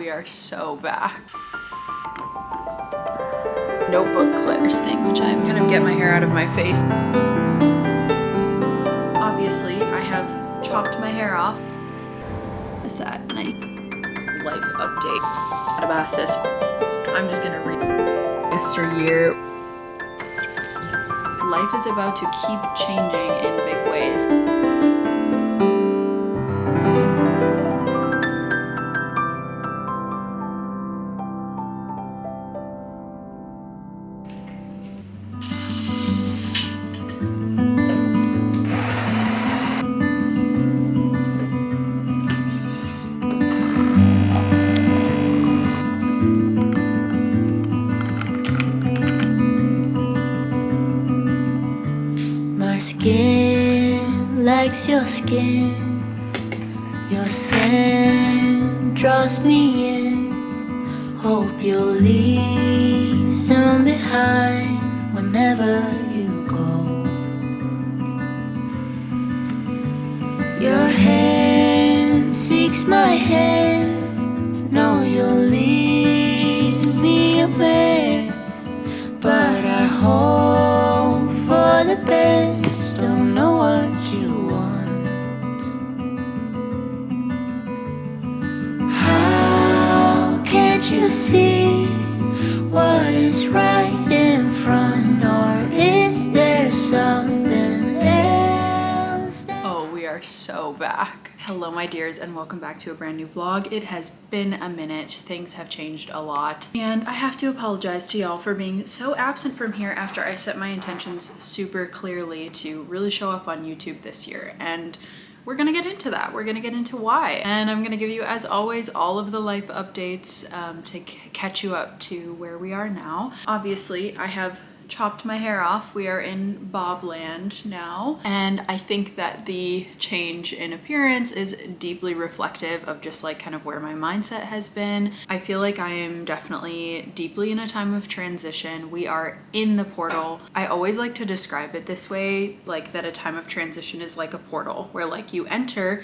we are so back. Notebook clippers thing, which I'm gonna get my hair out of my face. Obviously, I have chopped my hair off. Is that nice life update? Katabasis. I'm just gonna read yesteryear. Life is about to keep changing in big ways. Skin likes your skin, your scent draws me in. Hope you'll leave some behind whenever you go. Your hand seeks my hand, know you'll leave me a mess, but I hope for the best. Don't know what you want. How can't you see what is right in front? Or is there something else? Oh, we are so back. Hello my dears, and welcome back to a brand new vlog. It has been a minute. Things have changed a lot, and I have to apologize to y'all for being so absent from here after I set my intentions super clearly to really show up on YouTube this year. And we're gonna get into that. We're gonna get into why. And I'm gonna give you, as always, all of the life updates to catch you up to where we are now. Obviously, I have chopped my hair off. We are in bob land now, and I think that the change in appearance is deeply reflective of just like kind of where my mindset has been. I feel like I am definitely deeply in a time of transition. We are in the portal. I always like to describe it this way, like that a time of transition is like a portal where like you enter,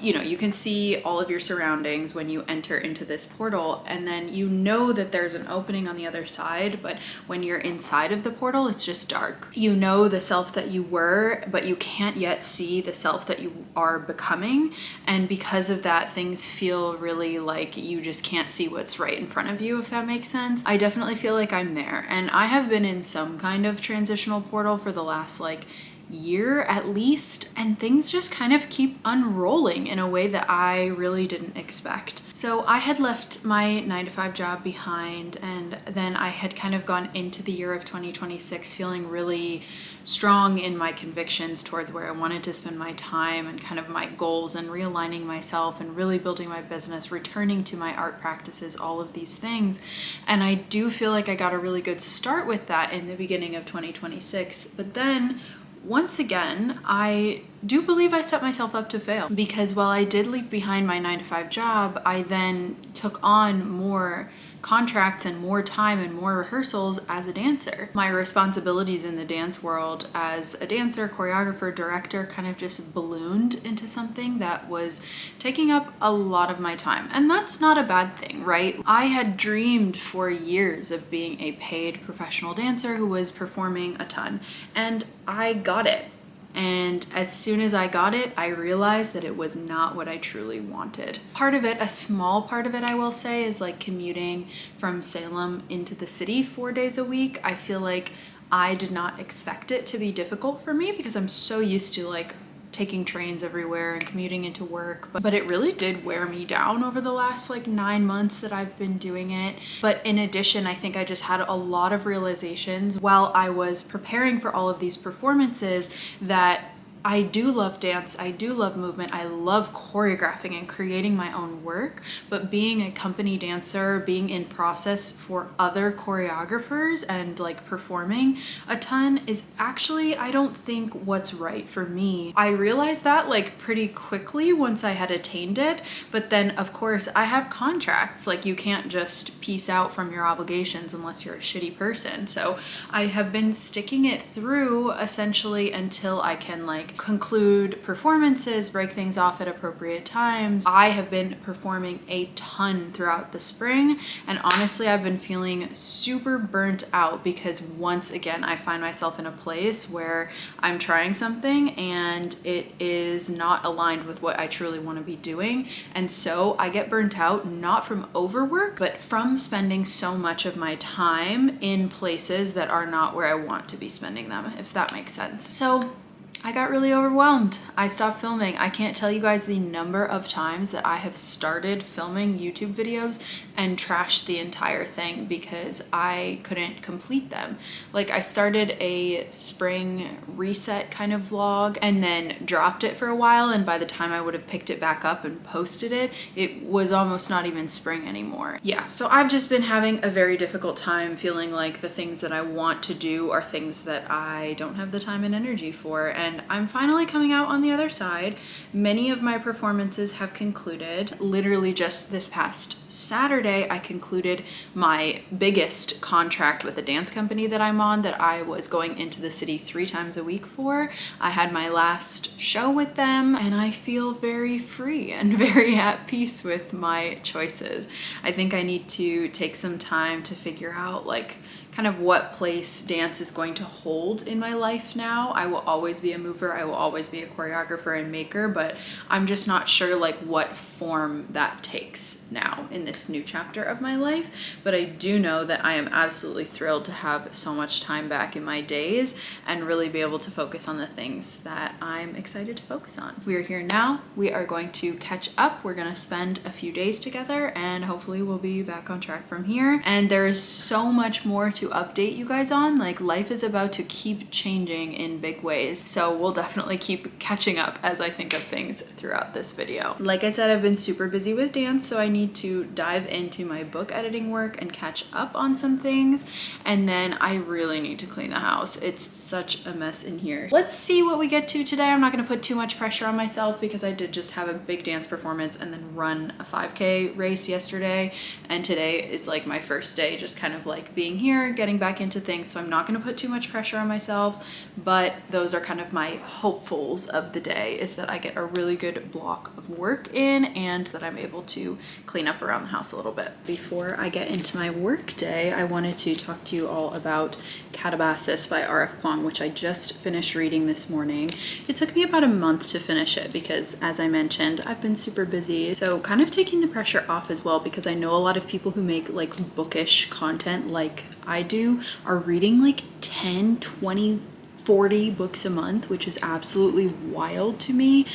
you know, you can see all of your surroundings when you enter into this portal, and then you know that there's an opening on the other side, but when you're inside of the portal, it's just dark. You know the self that you were, but you can't yet see the self that you are becoming, and because of that, things feel really like you just can't see what's right in front of you, if that makes sense. I definitely feel like I'm there, and I have been in some kind of transitional portal for the last like year at least, and things just kind of keep unrolling in a way that I really didn't expect. So I had left my 9-to-5 job behind, and then I had kind of gone into the year of 2026 feeling really strong in my convictions towards where I wanted to spend my time and kind of my goals, and realigning myself and really building my business, returning to my art practices, all of these things. And I do feel like I got a really good start with that in the beginning of 2026, but then once again, I do believe I set myself up to fail, because while I did leave behind my 9-to-5 job, I then took on more contracts and more time and more rehearsals as a dancer. My responsibilities in the dance world as a dancer, choreographer, director kind of just ballooned into something that was taking up a lot of my time. And that's not a bad thing, right? I had dreamed for years of being a paid professional dancer who was performing a ton, and I got it. And as soon as I got it, I realized that it was not what I truly wanted. Part of it, a small part of it, I will say, is like commuting from Salem into the city 4 days a week. I feel like I did not expect it to be difficult for me because I'm so used to like taking trains everywhere and commuting into work, but it really did wear me down over the last like 9 months that I've been doing it. But in addition, I think I just had a lot of realizations while I was preparing for all of these performances that I do love dance, I do love movement, I love choreographing and creating my own work, but being a company dancer, being in process for other choreographers and like performing a ton is actually, I don't think, what's right for me. I realized that like pretty quickly once I had attained it, but then of course I have contracts, like you can't just peace out from your obligations unless you're a shitty person. So I have been sticking it through essentially until I can like like conclude performances, break things off at appropriate times. I have been performing a ton throughout the spring, and honestly I've been feeling super burnt out because once again I find myself in a place where I'm trying something and it is not aligned with what I truly want to be doing, and so I get burnt out not from overwork but from spending so much of my time in places that are not where I want to be spending them, if that makes sense. So I got really overwhelmed. I stopped filming. I can't tell you guys the number of times that I have started filming YouTube videos and trashed the entire thing because I couldn't complete them. Like, I started a spring reset kind of vlog and then dropped it for a while, and by the time I would have picked it back up and posted it, it was almost not even spring anymore. Yeah, so I've just been having a very difficult time feeling like the things that I want to do are things that I don't have the time and energy for, and I'm finally coming out on the other side. Many of my performances have concluded. Literally just this past Saturday, I concluded my biggest contract with a dance company that I'm on, that I was going into the city 3 times a week for. I had my last show with them, and I feel very free and very at peace with my choices. I think I need to take some time to figure out like kind of what place dance is going to hold in my life now. I will always be a mover, I will always be a choreographer and maker, but I'm just not sure like what form that takes now in this new chapter of my life. But I do know that I am absolutely thrilled to have so much time back in my days and really be able to focus on the things that I'm excited to focus on. We are here now, we are going to catch up, we're gonna spend a few days together, and hopefully we'll be back on track from here. And there is so much more to update you guys on. Like, life is about to keep changing in big ways, so we'll definitely keep catching up as I think of things throughout this video. Like I said, I've been super busy with dance, so I need to dive into my book editing work and catch up on some things, and then I really need to clean the house. It's such a mess in here. Let's see what we get to today. I'm not going to put too much pressure on myself because I did just have a big dance performance and then run a 5K race yesterday, and today is like my first day just kind of like being here, getting back into things, so I'm not going to put too much pressure on myself. But those are kind of my hopefuls of the day, is that I get a really good block of work in and that I'm able to clean up around the house a little bit. Before I get into my work day, I wanted to talk to you all about Katabasis by R.F. Kuang, which I just finished reading this morning. It took me about a month to finish it because, as I mentioned, I've been super busy, so kind of taking the pressure off as well, because I know a lot of people who make like bookish content like I do are reading like 10, 20, 40 books a month, which is absolutely wild to me.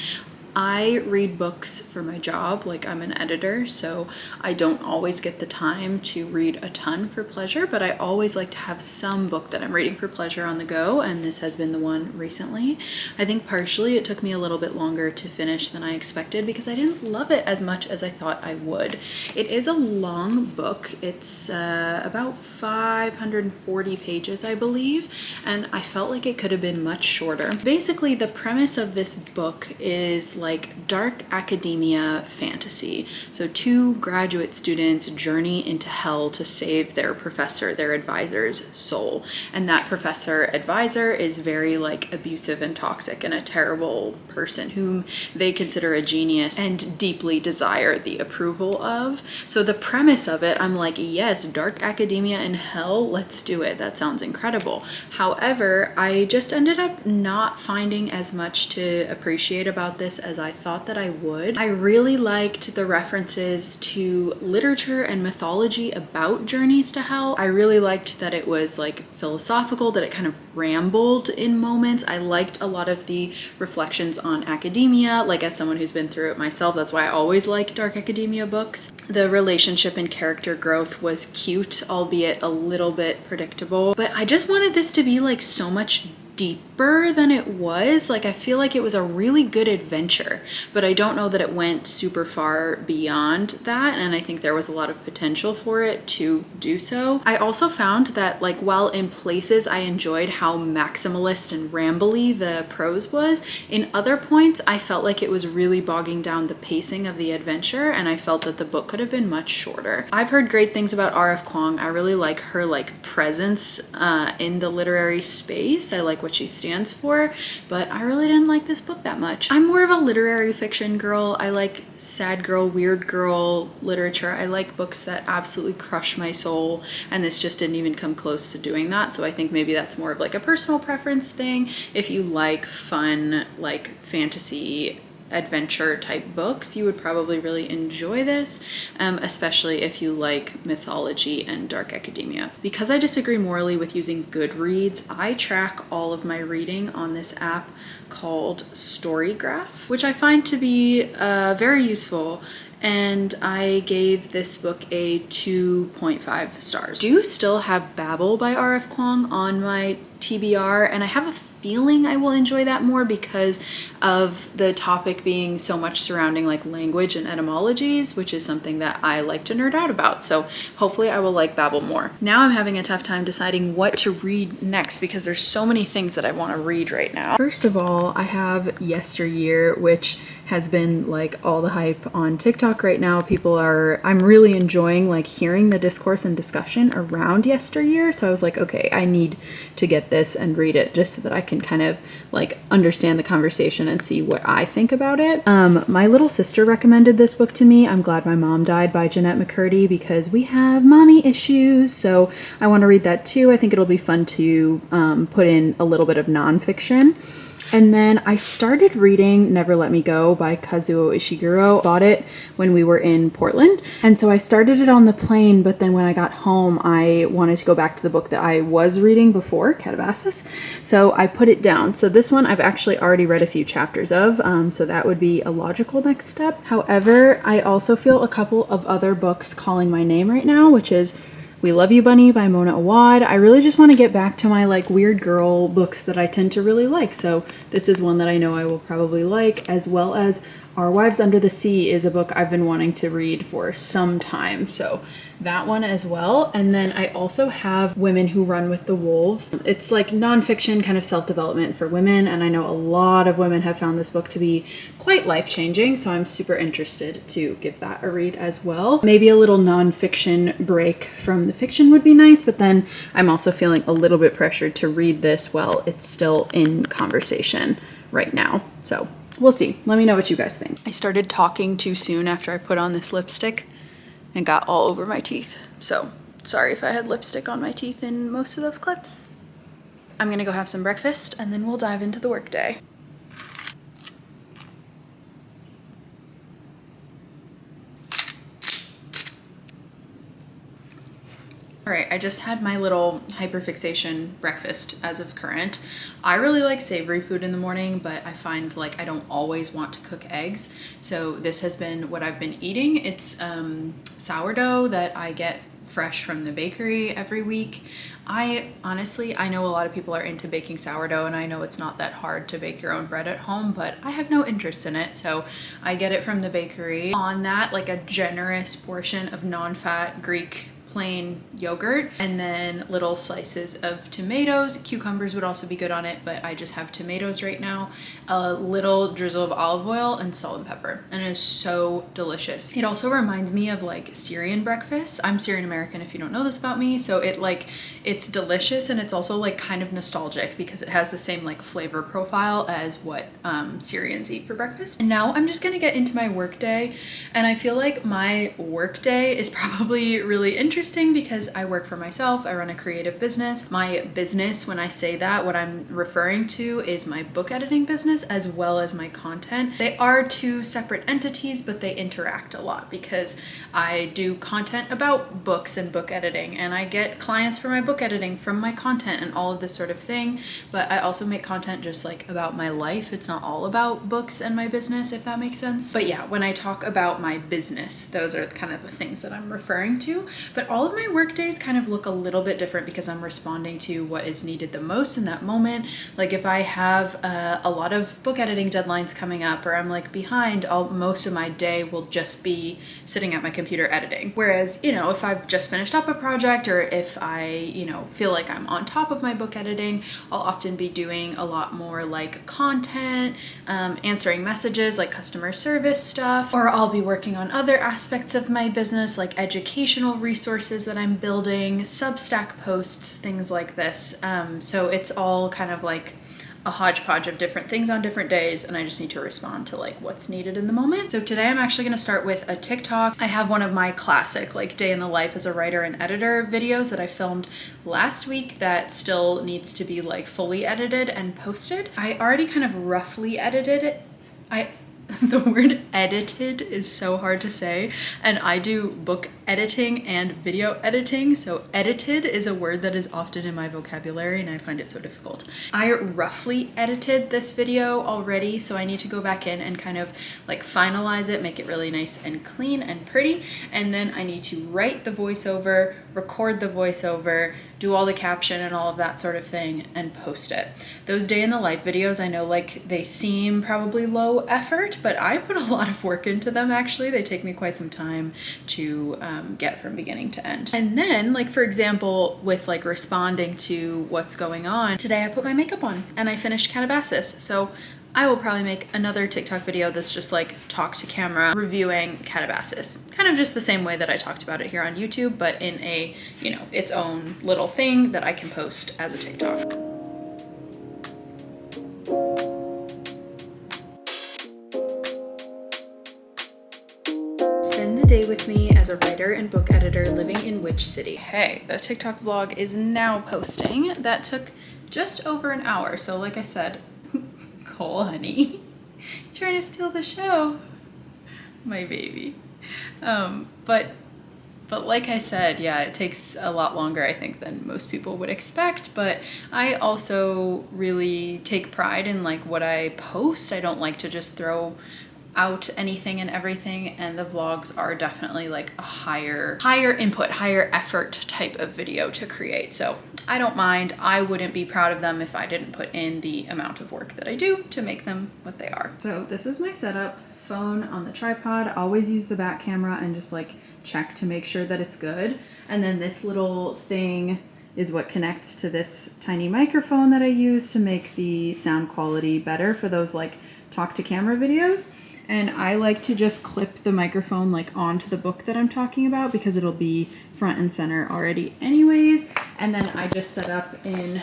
I read books for my job, like I'm an editor, so I don't always get the time to read a ton for pleasure, but I always like to have some book that I'm reading for pleasure on the go, and this has been the one recently. I think partially it took me a little bit longer to finish than I expected because I didn't love it as much as I thought I would. It is a long book. It's about 540 pages, I believe, and I felt like it could have been much shorter. Basically, the premise of this book is like dark academia fantasy. So 2 graduate students journey into hell to save their professor, their advisor's soul. And that professor advisor is very like abusive and toxic and a terrible person whom they consider a genius and deeply desire the approval of. So the premise of it, I'm like, yes, dark academia in hell, let's do it. That sounds incredible. However, I just ended up not finding as much to appreciate about this as I thought that I would. I really liked the references to literature and mythology about journeys to hell. I really liked that it was like philosophical, that it kind of rambled in moments. I liked a lot of the reflections on academia. Like, as someone who's been through it myself, that's why I always like dark academia books. The relationship and character growth was cute, albeit a little bit predictable. But I just wanted this to be like so much deeper than it was. Like, I feel like it was a really good adventure, but I don't know that it went super far beyond that, and I think there was a lot of potential for it to do so. I also found that, like, while in places I enjoyed how maximalist and rambly the prose was, in other points I felt like it was really bogging down the pacing of the adventure, and I felt that the book could have been much shorter. I've heard great things about R.F. Kuang. I really like her like presence in the literary space. I like what she stands for, but I really didn't like this book that much. I'm more of a literary fiction girl. I like sad girl, weird girl literature. I like books that absolutely crush my soul, and this just didn't even come close to doing that. So I think maybe that's more of like a personal preference thing. If you like fun, like fantasy adventure type books, you would probably really enjoy this, especially if you like mythology and dark academia. Because I disagree morally with using Goodreads, I track all of my reading on this app called Storygraph, which I find to be very useful, and I gave this book a 2.5 stars. Do you still have Babel by R.F. Kuang on my TBR, and I have a feeling I will enjoy that more because of the topic being so much surrounding like language and etymologies, which is something that I like to nerd out about. So hopefully I will like Babel more. Now I'm having a tough time deciding what to read next because there's so many things that I want to read right now. First of all, I have Yesteryear, which has been like all the hype on TikTok right now. I'm really enjoying like hearing the discourse and discussion around Yesteryear. So I was like, okay, I need to get this and read it just so that I can kind of like understand the conversation and see what I think about it. My little sister recommended this book to me, I'm Glad My Mom Died by Jeanette McCurdy, because we have mommy issues. So I want to read that too. I think it'll be fun to put in a little bit of nonfiction. And then I started reading Never Let Me Go by Kazuo Ishiguro. Bought it when we were in Portland. And so I started it on the plane, but then when I got home, I wanted to go back to the book that I was reading before, Katabasis. So I put it down. So this one I've actually already read a few chapters of, so that would be a logical next step. However, I also feel a couple of other books calling my name right now, which is We Love You Bunny by Mona Awad. I really just want to get back to my like weird girl books that I tend to really like. So this is one that I know I will probably like, as well as Our Wives Under the Sea is a book I've been wanting to read for some time. So that one as well. And then I also have Women Who Run with the Wolves. It's like nonfiction kind of self-development for women, and I know a lot of women have found this book to be quite life-changing, so I'm super interested to give that a read as well. Maybe a little nonfiction break from the fiction would be nice, but then I'm also feeling a little bit pressured to read this while it's still in conversation right now. So we'll see. Let me know what you guys think. I started talking too soon after I put on this lipstick and got all over my teeth. So sorry if I had lipstick on my teeth in most of those clips. I'm gonna go have some breakfast and then we'll dive into the workday. All right, I just had my little hyperfixation breakfast as of current. I really like savory food in the morning, but I find like I don't always want to cook eggs. So this has been what I've been eating. It's sourdough that I get fresh from the bakery every week. I know a lot of people are into baking sourdough, and I know it's not that hard to bake your own bread at home, but I have no interest in it. So I get it from the bakery. On that, like a generous portion of non-fat Greek plain yogurt, and then little slices of tomatoes. Cucumbers would also be good on it, but I just have tomatoes right now. A little drizzle of olive oil and salt and pepper, and it is so delicious. It also reminds me of like Syrian breakfast. I'm Syrian American if you don't know this about me, so it's delicious, and it's also like kind of nostalgic because it has the same like flavor profile as what Syrians eat for breakfast. And now I'm just gonna get into my work day, and I feel like my work day is probably really interesting because I work for myself. I run a creative business. My business, when I say that, what I'm referring to is my book editing business as well as my content. They are two separate entities, but they interact a lot because I do content about books and book editing, and I get clients for my book editing from my content and all of this sort of thing. But I also make content just like about my life. It's not all about books and my business, if that makes sense. But yeah, when I talk about my business, those are kind of the things that I'm referring to. But all of my work days kind of look a little bit different because I'm responding to what is needed the most in that moment. Like if I have a lot of book editing deadlines coming up, or I'm like behind, most of my day will just be sitting at my computer editing. Whereas, if I've just finished up a project, or if I, feel like I'm on top of my book editing, I'll often be doing a lot more like content, answering messages like customer service stuff, or I'll be working on other aspects of my business like educational resources courses that I'm building, Substack posts, things like this. So it's all kind of like a hodgepodge of different things on different days, and I just need to respond to like what's needed in the moment. So today I'm actually going to start with a TikTok. I have one of my classic like day in the life as a writer and editor videos that I filmed last week that still needs to be like fully edited and posted. I already kind of roughly edited it. The word edited is so hard to say, and I do book editing and video editing, so edited is a word that is often in my vocabulary and I find it so difficult. I roughly edited this video already, so I need to go back in and kind of like finalize it, make it really nice and clean and pretty, and then I need to write the voiceover, record the voiceover, do all the caption and all of that sort of thing, and post it. Those day in the life videos, I know like they seem probably low effort, but I put a lot of work into them actually. They take me quite some time to get from beginning to end. And then like, for example, with like responding to what's going on, today I put my makeup on and I finished Katabasis. So I will probably make another TikTok video that's just like talk to camera reviewing Katabasis. Kind of just the same way that I talked about it here on YouTube, but in a, you know, its own little thing that I can post as a TikTok. Spend the day with me as a writer and book editor living in which city? Hey, the TikTok vlog is now posting. That took just over an hour. So like I said, Cole, honey, trying to steal the show, my baby. But like I said, yeah, it takes a lot longer, I think, than most people would expect. But I also really take pride in like what I post. I don't like to just throw out anything and everything, and the vlogs are definitely like a higher input, higher effort type of video to create. So I don't mind. I wouldn't be proud of them if I didn't put in the amount of work that I do to make them what they are. So this is my setup. Phone on the tripod. Always use the back camera and just like check to make sure that it's good. And then this little thing is what connects to this tiny microphone that I use to make the sound quality better for those like talk to camera videos. And I like to just clip the microphone like onto the book that I'm talking about because it'll be front and center already anyways. And then I just set up in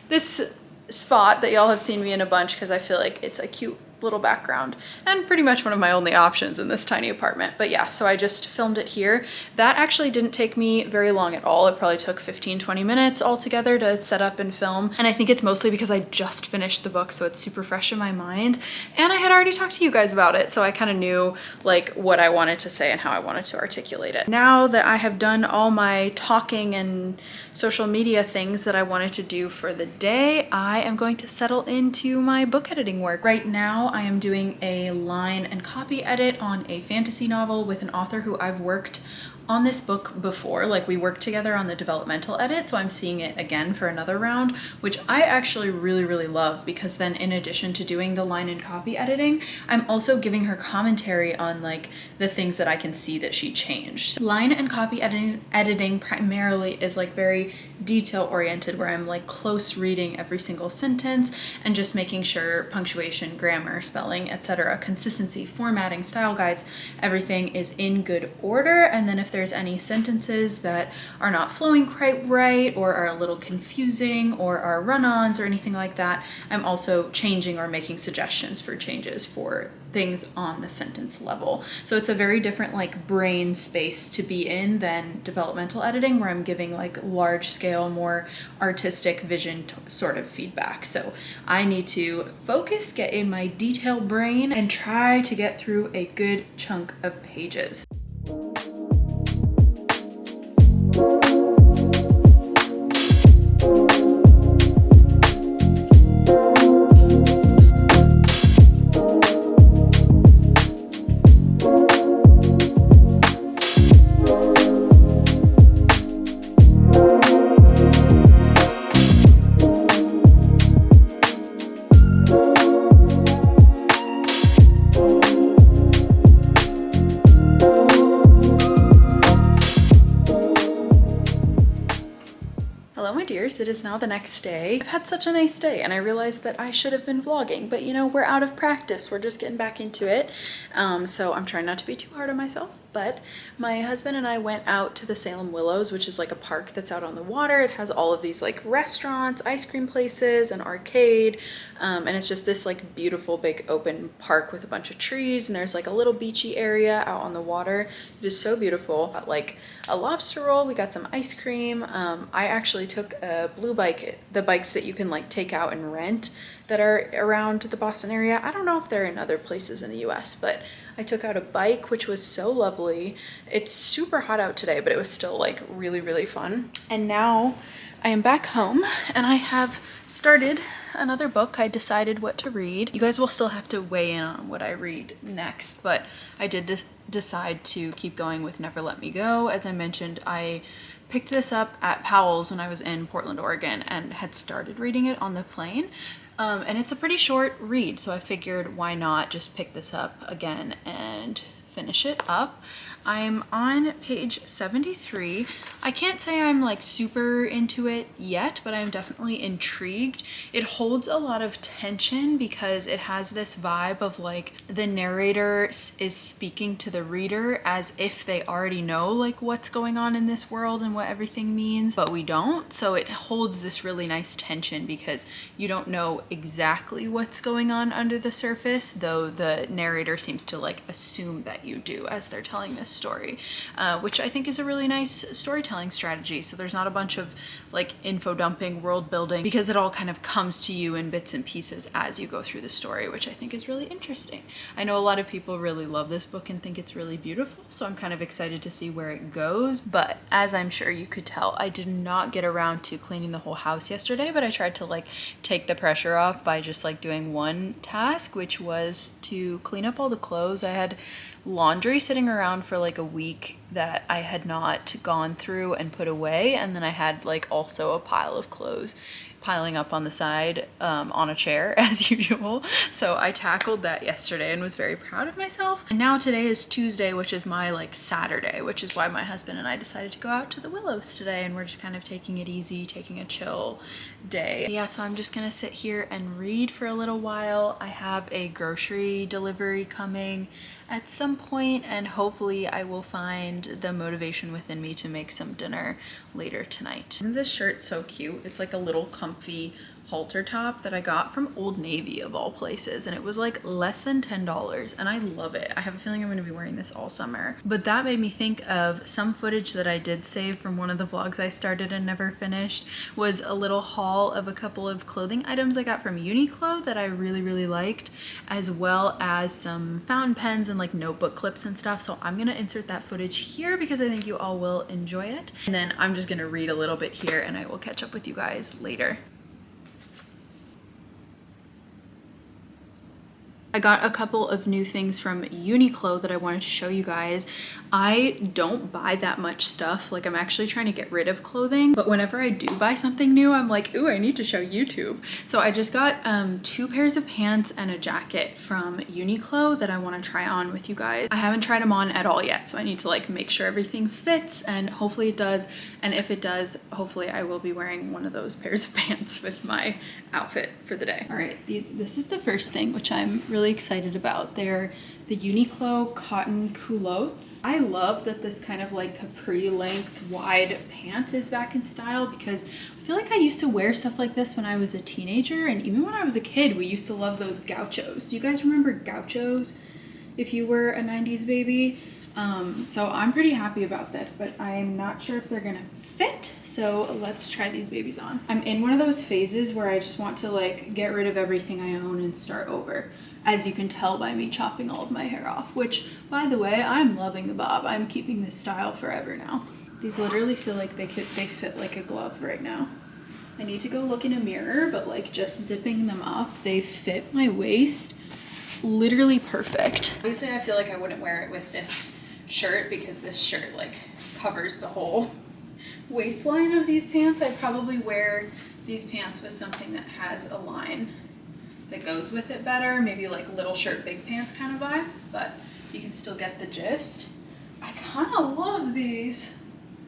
this spot that y'all have seen me in a bunch because I feel like it's a cute little background and pretty much one of my only options in this tiny apartment. But yeah, so I just filmed it here. That actually didn't take me very long at all. It probably took 15-20 minutes altogether to set up and film, and I think it's mostly because I just finished the book, so it's super fresh in my mind, and I had already talked to you guys about it, so I kind of knew like what I wanted to say and how I wanted to articulate it. Now that I have done all my talking and social media things that I wanted to do for the day, I am going to settle into my book editing work. Right now I am doing a line and copy edit on a fantasy novel with an author who I've worked on this book before. Like we worked together on the developmental edit, so I'm seeing it again for another round, which I actually really love, because then in addition to doing the line and copy editing, I'm also giving her commentary on like the things that I can see that she changed. Line and copy editing primarily is like very detail oriented, where I'm like close reading every single sentence and just making sure punctuation, grammar, spelling, etc., consistency, formatting, style guides, everything is in good order. And then if there's any sentences that are not flowing quite right or are a little confusing or are run-ons or anything like that, I'm also changing or making suggestions for changes for things on the sentence level. So it's a very different like brain space to be in than developmental editing, where I'm giving like large scale, more artistic vision sort of feedback. So I need to focus, get in my detail brain, and try to get through a good chunk of pages. It is now the next day. I've had such a nice day, and I realized that I should have been vlogging, but you know, we're out of practice. We're just getting back into it. So I'm trying not to be too hard on myself. But my husband and I went out to the Salem Willows, which is like a park that's out on the water. It has all of these like restaurants, ice cream places, an arcade, and it's just this like beautiful big open park with a bunch of trees, and there's like a little beachy area out on the water. It is so beautiful. Got like a lobster roll, we got some ice cream. I actually took a blue bike, the bikes that you can like take out and rent that are around the Boston area. I don't know if they're in other places in the US, but I took out a bike, which was so lovely. It's super hot out today, but it was still like really, really fun. And now I am back home and I have started another book. I decided what to read. You guys will still have to weigh in on what I read next, but I did decide to keep going with Never Let Me Go. As I mentioned, I picked this up at Powell's when I was in Portland, Oregon, and had started reading it on the plane. And it's a pretty short read, so I figured why not just pick this up again and finish it up. I'm on page 73. I can't say I'm like super into it yet, but I'm definitely intrigued. It holds a lot of tension because it has this vibe of like the narrator is speaking to the reader as if they already know like what's going on in this world and what everything means, but we don't. So it holds this really nice tension because you don't know exactly what's going on under the surface, though the narrator seems to like assume that you do as they're telling this story, which I think is a really nice storytelling strategy. So there's not a bunch of like info dumping, world building, because it all kind of comes to you in bits and pieces as you go through the story, which I think is really interesting. I know a lot of people really love this book and think it's really beautiful, so I'm kind of excited to see where it goes. But as I'm sure you could tell, I did not get around to cleaning the whole house yesterday, but I tried to like take the pressure off by just like doing one task, which was to clean up all the clothes. I had laundry sitting around for like a week that I had not gone through and put away, and then I had like also a pile of clothes piling up on the side on a chair as usual. So I tackled that yesterday and was very proud of myself. And now today is Tuesday, which is my like Saturday, which is why my husband and I decided to go out to the Willows today, and we're just kind of taking it easy, taking a chill day. Yeah, so I'm just gonna sit here and read for a little while. I have a grocery delivery coming at some point, and hopefully I will find the motivation within me to make some dinner later tonight. Isn't this shirt so cute? It's like a little comfy halter top that I got from Old Navy of all places, and it was like less than $10, and I love it. I have a feeling I'm going to be wearing this all summer. But that made me think of some footage that I did save from one of the vlogs I started and never finished. Was a little haul of a couple of clothing items I got from Uniqlo that I really liked, as well as some fountain pens and like notebook clips and stuff. So I'm gonna insert that footage here because I think you all will enjoy it, and then I'm just gonna read a little bit here and I will catch up with you guys later. I got a couple of new things from Uniqlo that I wanted to show you guys. I don't buy that much stuff. Like, I'm actually trying to get rid of clothing, but whenever I do buy something new, I'm like, ooh, I need to show YouTube. So I just got 2 pairs of pants and a jacket from Uniqlo that I want to try on with you guys. I haven't tried them on at all yet, so I need to like make sure everything fits, and hopefully it does. And if it does, hopefully I will be wearing one of those pairs of pants with my outfit for the day. All right, this is the first thing, which I'm really excited about. They're the Uniqlo cotton culottes. I love that this kind of like capri length wide pant is back in style, because I feel like I used to wear stuff like this when I was a teenager, and even when I was a kid we used to love those gauchos. Do you guys remember gauchos if you were a 90s baby? So I'm pretty happy about this, but I'm not sure if they're gonna fit, so let's try these babies on. I'm in one of those phases where I just want to like get rid of everything I own and start over, as you can tell by me chopping all of my hair off, which, by the way, I'm loving the bob. I'm keeping this style forever now. These literally feel like they fit like a glove right now. I need to go look in a mirror, but like just zipping them up, they fit my waist literally perfect. Obviously I feel like I wouldn't wear it with this shirt because this shirt like covers the whole waistline of these pants. I'd probably wear these pants with something that has a line that goes with it better, maybe like little shirt big pants kind of vibe, but you can still get the gist. I kind of love these.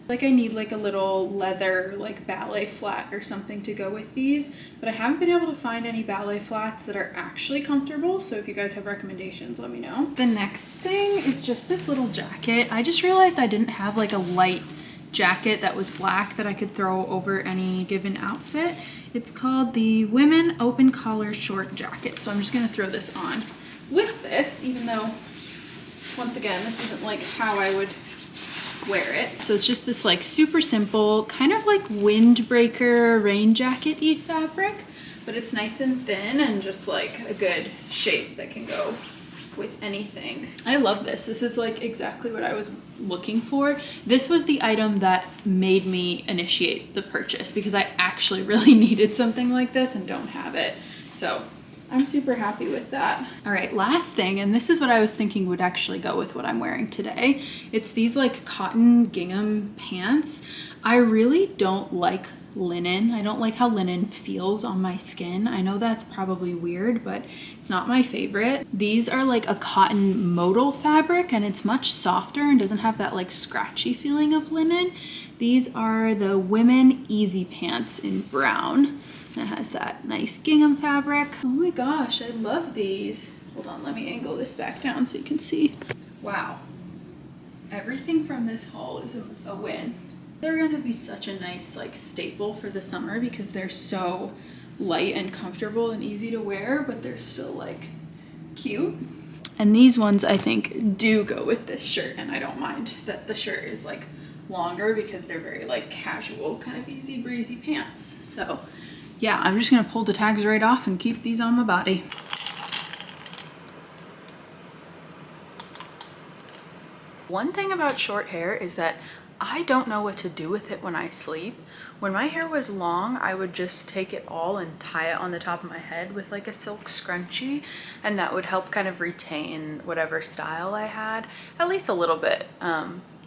Like I need like a little leather like ballet flat or something to go with these, but I haven't been able to find any ballet flats that are actually comfortable, so if you guys have recommendations, let me know. The next thing is just this little jacket. I just realized I didn't have like a light jacket that was black that I could throw over any given outfit. It's called the Women Open Collar Short Jacket, so I'm just gonna throw this on with this, even though, once again, this isn't like how I would wear it. So it's just this like super simple, kind of like windbreaker rain jacket-y fabric, but it's nice and thin and just like a good shape that can go with anything. I love this. This is like exactly what I was looking for. This was the item that made me initiate the purchase because I actually really needed something like this and don't have it. So I'm super happy with that. All right, last thing, and this is what I was thinking would actually go with what I'm wearing today. It's these like cotton gingham pants. I really don't like linen. I don't like how linen feels on my skin. I know that's probably weird, but it's not my favorite. These are like a cotton modal fabric and it's much softer and doesn't have that like scratchy feeling of linen. These are the Women Easy Pants in brown. It has that nice gingham fabric. Oh my gosh, I love these. Hold on, let me angle this back down so you can see. Wow. Everything from this haul is a win. They're gonna be such a nice like staple for the summer because they're so light and comfortable and easy to wear, but they're still like cute. And these ones I think do go with this shirt, and I don't mind that the shirt is like longer because they're very like casual, kind of easy breezy pants. So yeah, I'm just gonna pull the tags right off and keep these on my body. One thing about short hair is that I don't know what to do with it when I sleep. When my hair was long, I would just take it all and tie it on the top of my head with like a silk scrunchie, and that would help kind of retain whatever style I had, at least a little bit,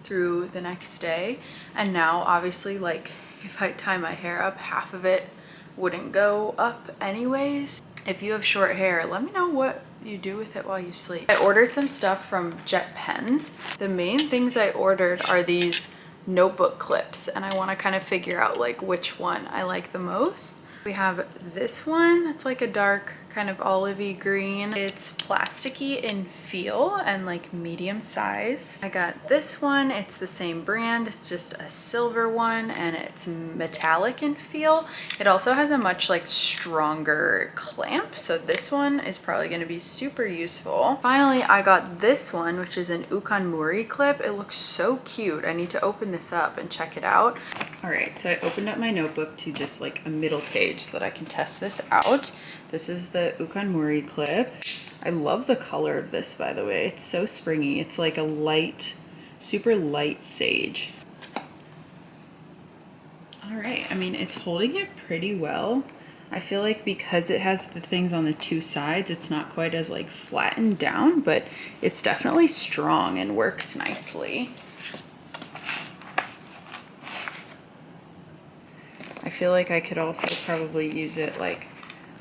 through the next day. And now obviously, like if I tie my hair up, half of it wouldn't go up anyways. If you have short hair, let me know what you do with it while you sleep. I ordered some stuff from Jet Pens. The main things I ordered are these notebook clips, and I want to kind of figure out like which one I like the most. We have this one that's like a dark kind of olivey green. It's plasticky in feel and like medium size. I got this one. It's the same brand. It's just a silver one and it's metallic in feel. It also has a much like stronger clamp, so this one is probably going to be super useful. Finally, I got this one, which is an Ukanmuri clip. It looks so cute. I need to open this up and check it out. All right, so I opened up my notebook to just like a middle page so that I can test this out. This is the Ukanmuri clip. I love the color of this, by the way. It's so springy. It's like a light, super light sage. All right, I mean, it's holding it pretty well. I feel like because it has the things on the two sides, it's not quite as like flattened down, but it's definitely strong and works nicely. I feel like I could also probably use it like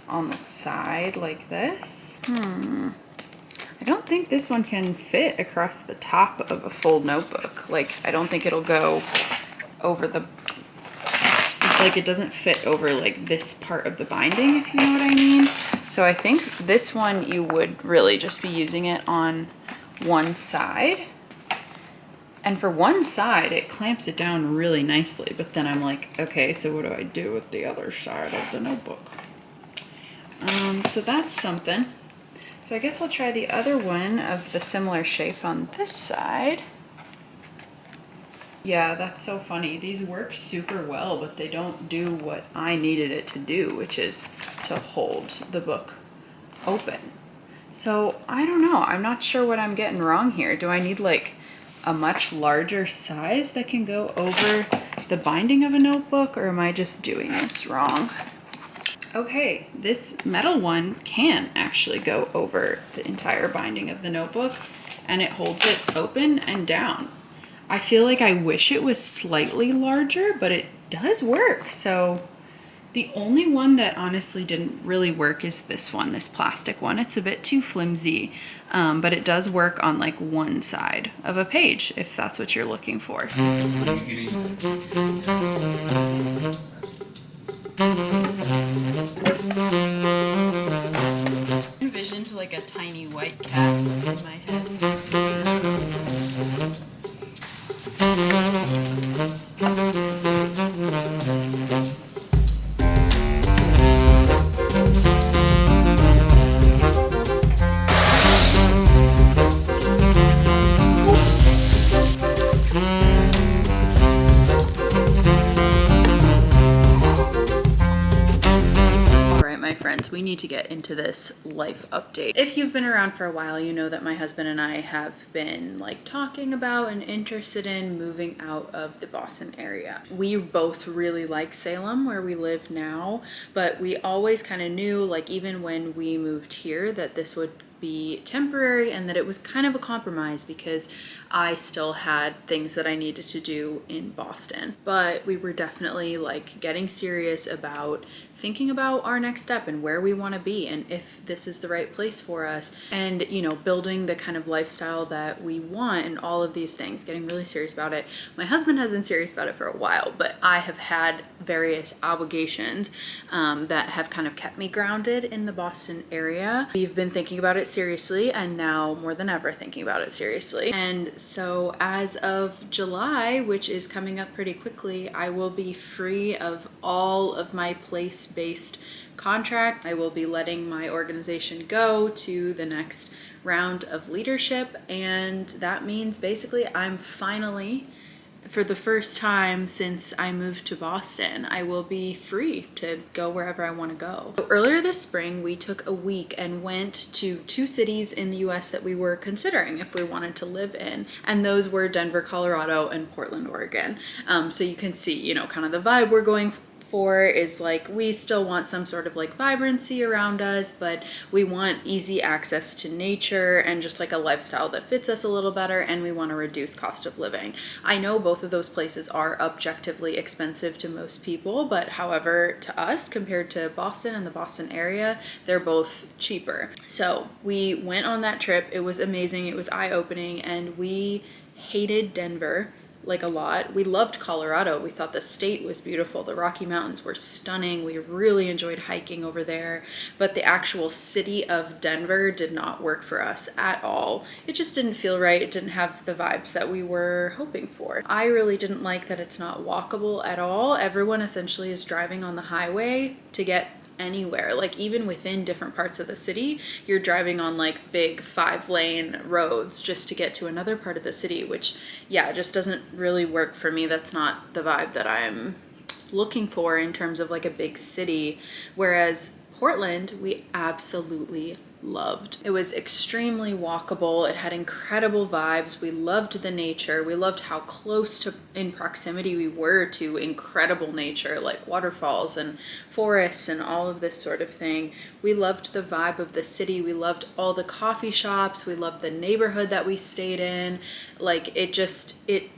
on the side like this. I don't think this one can fit across the top of a full notebook. Like, I don't think it'll go over the, it's like it doesn't fit over like this part of the binding, if you know what I mean. So I think this one you would really just be using it on one side. And for one side, it clamps it down really nicely, but then I'm like, okay, so what do I do with the other side of the notebook? So that's something. So I guess I'll try the other one of the similar shape on this side. Yeah, that's so funny. These work super well, but they don't do what I needed it to do, which is to hold the book open. So I don't know. I'm not sure what I'm getting wrong here. Do I need like a much larger size that can go over the binding of a notebook, or am I just doing this wrong? Okay, this metal one can actually go over the entire binding of the notebook, and it holds it open and down. I feel like I wish it was slightly larger, but it does work. So The only one that honestly didn't really work is this one, this plastic one. It's a bit too flimsy, but it does work on like one side of a page if that's what you're looking for. Envisioned like a tiny white cat in my head. We need to get into this life update. If you've been around for a while, you know that my husband and I have been like talking about and interested in moving out of the Boston area. We both really like Salem, where we live now, but we always kind of knew, like even when we moved here, that this would be temporary and that it was kind of a compromise because I still had things that I needed to do in Boston. But we were definitely like getting serious about thinking about our next step and where we want to be and if this is the right place for us, and you know, building the kind of lifestyle that we want and all of these things, getting really serious about it. My husband has been serious about it for a while, but I have had various obligations that have kind of kept me grounded in the Boston area. We've been thinking about it seriously, and now more than ever thinking about it seriously. And so as of July, which is coming up pretty quickly, I will be free of all of my place-based contract. I will be letting my organization go to the next round of leadership, and that means basically I'm finally, for the first time since I moved to Boston, I will be free to go wherever I want to go. So earlier this spring, we took a week and went to 2 cities in the US that we were considering if we wanted to live in. And those were Denver, Colorado, and Portland, Oregon. So you can see, you know, kind of the vibe we're going for is like, we still want some sort of like vibrancy around us, but we want easy access to nature and just like a lifestyle that fits us a little better, and we want to reduce cost of living. I know both of those places are objectively expensive to most people, but however, to us, compared to Boston and the Boston area, they're both cheaper. So we went on that trip. It was amazing. It was eye-opening, and we hated Denver like a lot. We loved Colorado. We thought the state was beautiful. The Rocky Mountains were stunning. We really enjoyed hiking over there, but the actual city of Denver did not work for us at all. It just didn't feel right. It didn't have the vibes that we were hoping for. I really didn't like that it's not walkable at all. Everyone essentially is driving on the highway to get anywhere. Like even within different parts of the city, you're driving on like big 5-lane roads just to get to another part of the city, which yeah, just doesn't really work for me. That's not the vibe that I'm looking for in terms of like a big city. Whereas Portland, we absolutely loved. It was extremely walkable. It had incredible vibes. We loved the nature. We loved how close to in proximity we were to incredible nature like waterfalls and forests and all of this sort of thing. We loved the vibe of the city. We loved all the coffee shops. We loved the neighborhood that we stayed in. Like it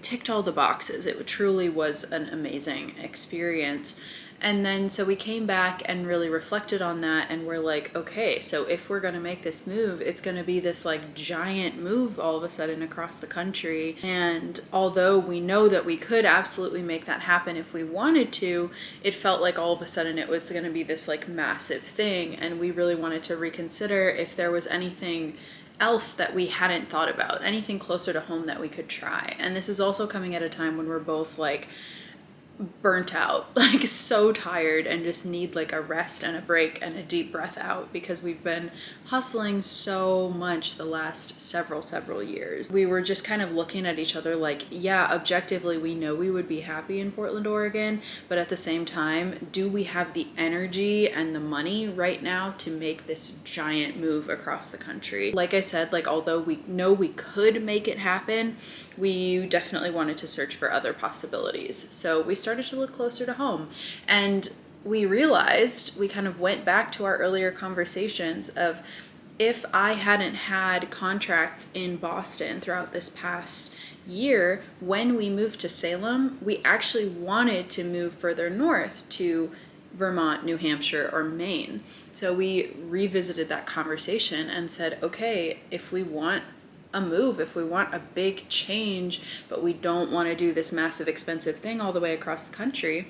ticked all the boxes. It truly was an amazing experience. And then so we came back and really reflected on that, and we're like, okay, so if we're going to make this move, it's going to be this like giant move all of a sudden across the country. And although we know that we could absolutely make that happen if we wanted to, it felt like all of a sudden it was going to be this like massive thing, and we really wanted to reconsider if there was anything else that we hadn't thought about, anything closer to home that we could try. And this is also coming at a time when we're both like burnt out, like so tired, and just need like a rest and a break and a deep breath out because we've been hustling so much the last several years. We were just kind of looking at each other like, yeah, objectively we know we would be happy in Portland, Oregon, but at the same time, do we have the energy and the money right now to make this giant move across the country? Like I said, like although we know we could make it happen, we definitely wanted to search for other possibilities. So we started to look closer to home, and we realized, we kind of went back to our earlier conversations of, if I hadn't had contracts in Boston throughout this past year, when we moved to Salem, we actually wanted to move further north to Vermont, New Hampshire, or Maine. So we revisited that conversation and said, okay, if we want a move, if we want a big change, but we don't want to do this massive expensive thing all the way across the country,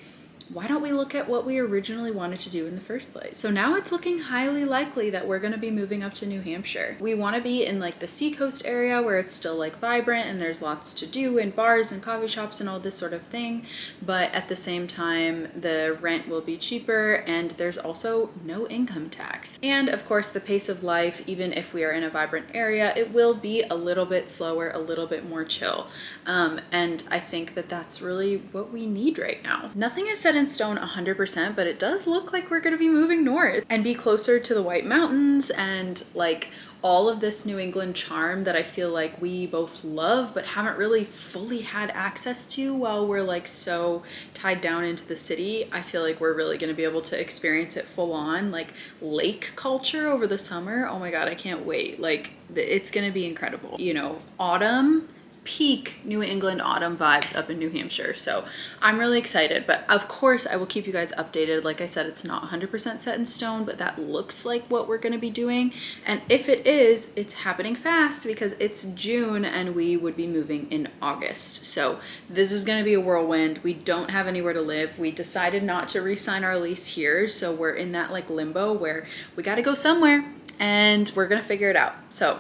why don't we look at what we originally wanted to do in the first place? So now it's looking highly likely that we're going to be moving up to New Hampshire. We want to be in like the seacoast area where it's still like vibrant and there's lots to do and bars and coffee shops and all this sort of thing. But at the same time, the rent will be cheaper and there's also no income tax. And of course, the pace of life, even if we are in a vibrant area, it will be a little bit slower, a little bit more chill. And I think that that's really what we need right now. Nothing is set in stone 100%, but it does look like we're going to be moving north and be closer to the White Mountains and like all of this New England charm that I feel like we both love but haven't really fully had access to while we're like so tied down into the city. I feel like we're really going to be able to experience it full on, like lake culture over the summer. Oh my God, I can't wait. Like it's going to be incredible. You know, autumn, peak New England autumn vibes up in New Hampshire. So I'm really excited, but of course I will keep you guys updated. Like I said, it's not 100% set in stone, but that looks like what we're going to be doing. And if it is, it's happening fast because it's June and we would be moving in August. So this is going to be a whirlwind. We don't have anywhere to live. We decided not to re-sign our lease here. So we're in that like limbo where we got to go somewhere. And we're gonna figure it out. So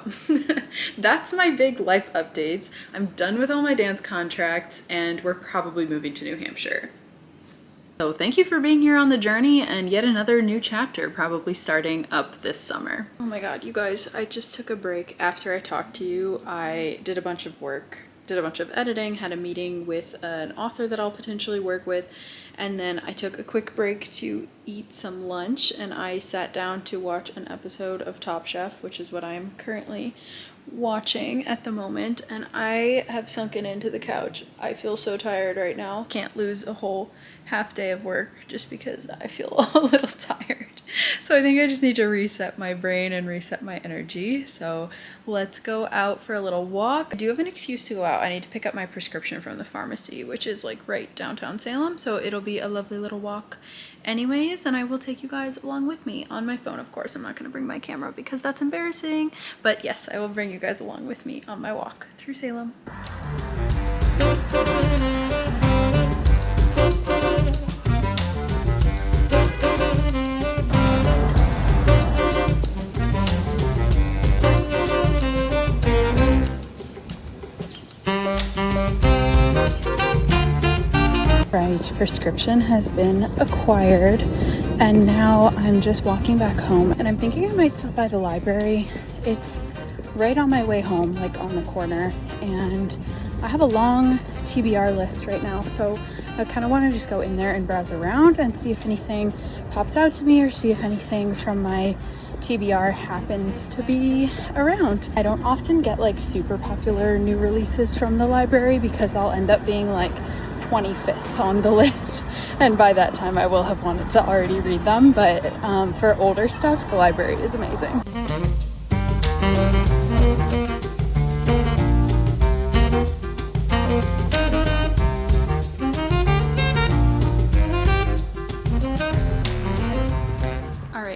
that's my big life updates. I'm done with all my dance contracts and we're probably moving to New Hampshire. So thank you for being here on the journey and yet another new chapter probably starting up this summer. Oh my God, you guys, I just took a break after I talked to you. I did a bunch of work, did a bunch of editing, had a meeting with an author that I'll potentially work with, and then I took a quick break to eat some lunch and I sat down to watch an episode of Top Chef, which is what I am currently watching at the moment, and I have sunken into the couch. I feel so tired right now. Can't lose a whole half day of work just because I feel a little tired. So I think I just need to reset my brain and reset my energy. So let's go out for a little walk. I do have an excuse to go out. I need to pick up my prescription from the pharmacy, which is like right downtown Salem. So it'll be a lovely little walk anyways, and I will take you guys along with me on my phone. Of course, I'm not going to bring my camera because that's embarrassing, but yes, I will bring you guys along with me on my walk through Salem. Right, prescription has been acquired and now I'm just walking back home and I'm thinking I might stop by the library. It's right on my way home, like on the corner, and I have a long TBR list right now, so I kind of want to just go in there and browse around and see if anything pops out to me or see if anything from my TBR happens to be around. I don't often get like super popular new releases from the library because I'll end up being like 25th on the list, and by that time I will have wanted to already read them, but for older stuff, the library is amazing.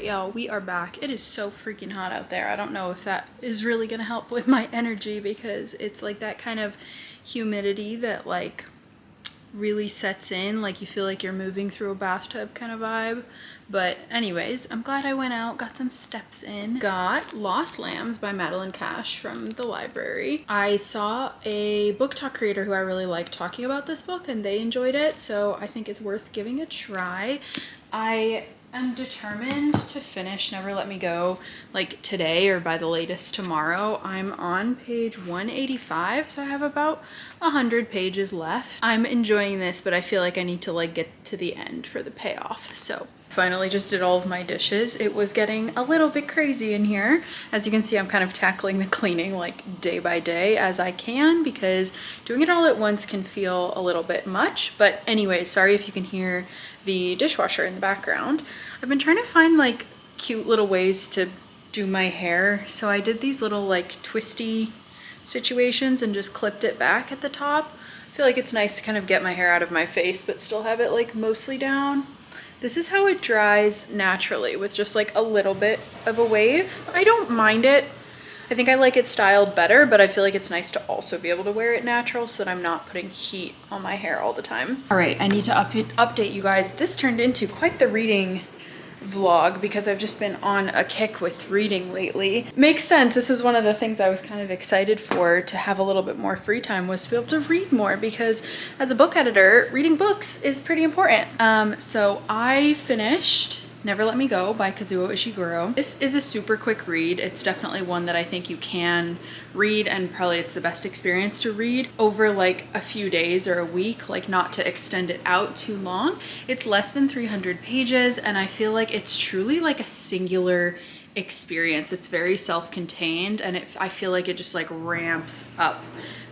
Y'all, we are back. It is so freaking hot out there. I don't know if that is really gonna help with my energy because it's like that kind of humidity that like really sets in, like you feel like you're moving through a bathtub kind of vibe. But anyways, I'm glad I went out, got some steps in. Got Lost Lambs by Madeline Cash from the library. I saw a book talk creator who I really like talking about this book and they enjoyed it, so I think it's worth giving a try. I'm determined to finish Never Let Me Go like today or by the latest tomorrow. I'm on page 185, so I have about 100 pages left. I'm enjoying this, but I feel like I need to like get to the end for the payoff. So finally just did all of my dishes. It was getting a little bit crazy in here. As you can see, I'm kind of tackling the cleaning like day by day as I can because doing it all at once can feel a little bit much. But anyway, sorry if you can hear the dishwasher in the background. I've been trying to find like cute little ways to do my hair. So I did these little like twisty situations and just clipped it back at the top. I feel like it's nice to kind of get my hair out of my face but still have it like mostly down. This is how it dries naturally with just like a little bit of a wave. I don't mind it. I think I like it styled better, but I feel like it's nice to also be able to wear it natural so that I'm not putting heat on my hair all the time. All right, I need to update you guys. This turned into quite the reading vlog because I've just been on a kick with reading lately. Makes sense. This was one of the things I was kind of excited for, to have a little bit more free time, was to be able to read more, because as a book editor, reading books is pretty important. So I finished Never Let Me Go by Kazuo Ishiguro. This is a super quick read. It's definitely one that I think you can read, and probably it's the best experience to read over like a few days or a week, like not to extend it out too long. It's less than 300 pages, and I feel like it's truly like a singular experience. It's very self-contained, and I feel like it just like ramps up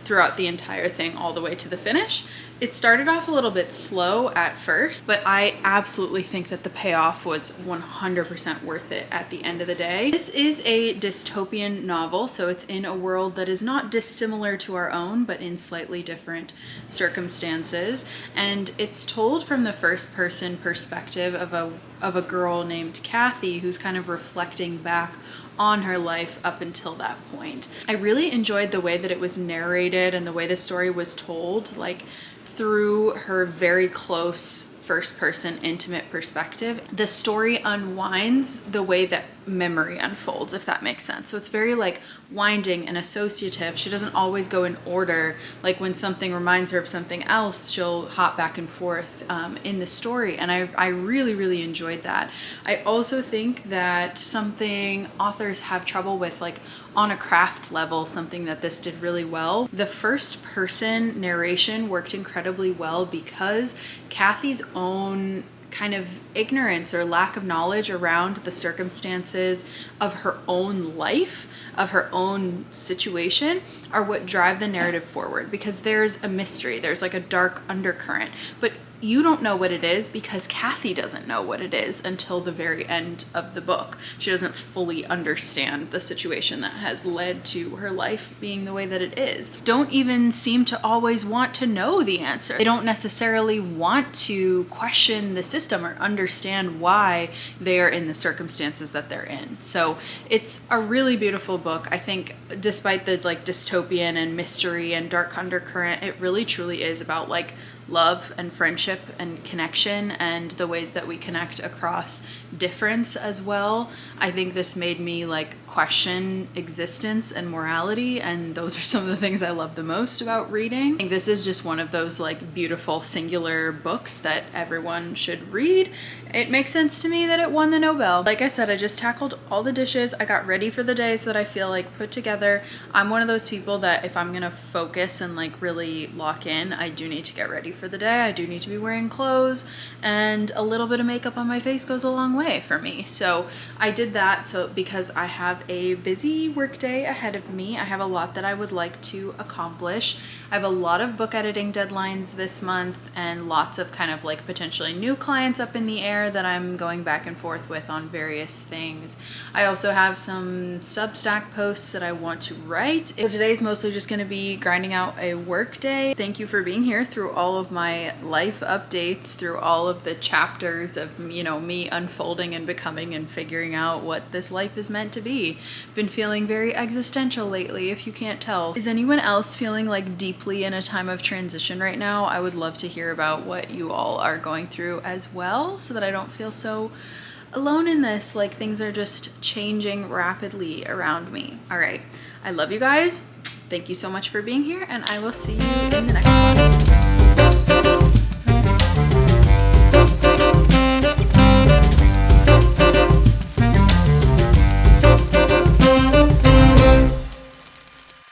throughout the entire thing all the way to the finish. It started off a little bit slow at first, but I absolutely think that the payoff was 100% worth it at the end of the day. This is a dystopian novel, so it's in a world that is not dissimilar to our own, but in slightly different circumstances. And it's told from the first person perspective of a girl named Kathy, who's kind of reflecting back on her life up until that point. I really enjoyed the way that it was narrated and the way the story was told, like through her very close first person intimate perspective. The story unwinds the way that memory unfolds, if that makes sense. So it's very like winding and associative. She doesn't always go in order. Like when something reminds her of something else, she'll hop back and forth in the story. And I really, really enjoyed that. I also think that something authors have trouble with, like on a craft level, something that this did really well. The first person narration worked incredibly well because Kathy's own kind of ignorance or lack of knowledge around the circumstances of her own life, of her own situation, are what drive the narrative forward, because there's a mystery, there's like a dark undercurrent, but you don't know what it is because Kathy doesn't know what it is until the very end of the book. She doesn't fully understand the situation that has led to her life being the way that it is. Don't even seem to always want to know the answer. They don't necessarily want to question the system or understand why they are in the circumstances that they're in. So it's a really beautiful book. I think despite the like dystopian and mystery and dark undercurrent, it really truly is about like love and friendship and connection, and the ways that we connect across difference as well. I think this made me like question existence and morality, and those are some of the things I love the most about reading. I think this is just one of those like beautiful singular books that everyone should read. It makes sense to me that it won the Nobel. Like I said, I just tackled all the dishes. I got ready for the day so that I feel like put together. I'm one of those people that if I'm gonna focus and like really lock in, I do need to get ready for the day. I do need to be wearing clothes, and a little bit of makeup on my face goes a long way for me. So I did that because I have a busy work day ahead of me. I have a lot that I would like to accomplish. I have a lot of book editing deadlines this month, and lots of kind of like potentially new clients up in the air that I'm going back and forth with on various things. I also have some Substack posts that I want to write. So today's mostly just going to be grinding out a work day. Thank you for being here through all of my life updates, through all of the chapters of, you know, me unfolding and becoming and figuring out what this life is meant to be. Been feeling very existential lately, if you can't tell. Is anyone else feeling like deeply in a time of transition right now? I would love to hear about what you all are going through as well, so that I don't feel so alone in this, like things are just changing rapidly around me. All right, I love you guys. Thank you so much for being here, and I will see you in the next one.